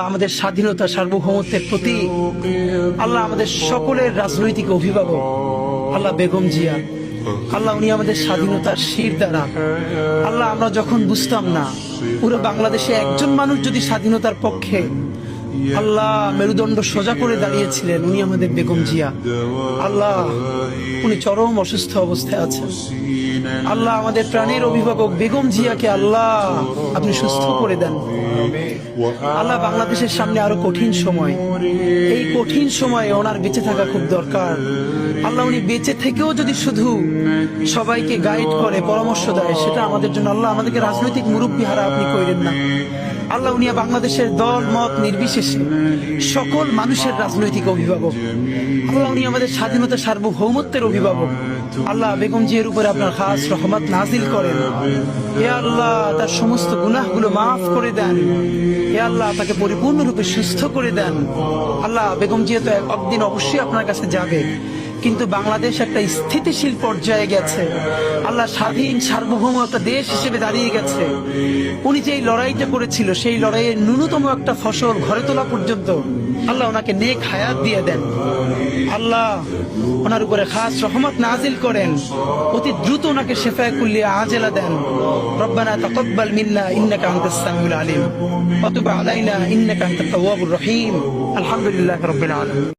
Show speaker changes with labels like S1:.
S1: আমাদের স্বাধীনতা সার্বভৌমত্বের প্রতি আল্লাহ আমাদের সকলের রাজনৈতিক অভিভাবক আল্লাহ বেগম জিয়া আল্লাহ উনি আমাদের স্বাধীনতার শিরদাঁড়া। আল্লাহ আমরা যখন বুঝতাম না পুরো বাংলাদেশে একজন মানুষ যদি স্বাধীনতার পক্ষে আল্লাহ মেরুদণ্ড সোজা করে দাঁড়িয়েছিলেন উনি আমাদের বেগম জিয়া। আল্লাহ উনি চরম অসুস্থ অবস্থায় আছেন। আল্লাহ আমাদের প্রাণের অভিভাবক বেগম জিয়াকে আল্লাহ আপনি সুস্থ করে দেন। আল্লাহ বাংলাদেশের সামনে আরো কঠিন সময়, এই কঠিন সময়ে ওনার বেঁচে থাকা খুব দরকার। আল্লাহ উনি বেঁচে থেকেও যদি শুধু সবাইকে গাইড করে পরামর্শ দেয় সেটা আমাদের জন্য আল্লাহ আমাদেরকে রাজনৈতিক মুরব্বী হারা আপনি কইরেন না। আল্লাহ উনি বাংলাদেশের দল মত নির্বিশেষে সকল মানুষের রাজনৈতিক অভিভাবক। আল্লাহ উনি আমাদের স্বাধীনতা সার্বভৌমত্বের অভিভাবক। আল্লাহ বেগম জিয়ার উপরে আপনার খাস রহমত নাজিল করেন। হে আল্লাহ তার সমস্ত গুনাহগুলো মাফ করে দেন। হে আল্লাহ তাকে পরিপূর্ণরূপে সুস্থ করে দেন। আল্লাহ বেগম জিয়া তো একদিন অবশ্যই আপনার কাছে যাবে, কিন্তু বাংলাদেশ একটা স্থিতিশীল পর্যায়ে গেছে। আল্লাহ স্বাধীন সার্বভৌম একটা দেশ হিসেবে দাঁড়িয়ে গেছে। উনি যে লড়াইটা করেছিল সেই লড়াইয়ের ন্যূনতম একটা ফসল ঘরে তোলা পর্যন্ত আল্লাহ ওনাকে নেক হায়াত দিয়ে দেন। আল্লাহ ওনার উপরে খাস রহমত নাজিল করেন। অতি দ্রুত ওনাকে শেফায়ে কুল্লিয়া আজেলা দেন। রব্বানা তাকাব্বাল মিন্না ইন্নাকা আনতাস সামিউল আলিম ওয়া তুব আলাইনা ইন্নাকা আনতাত তাওয়াবুর রহিম। আলহামদুলিল্লাহি রাব্বিল আলামিন।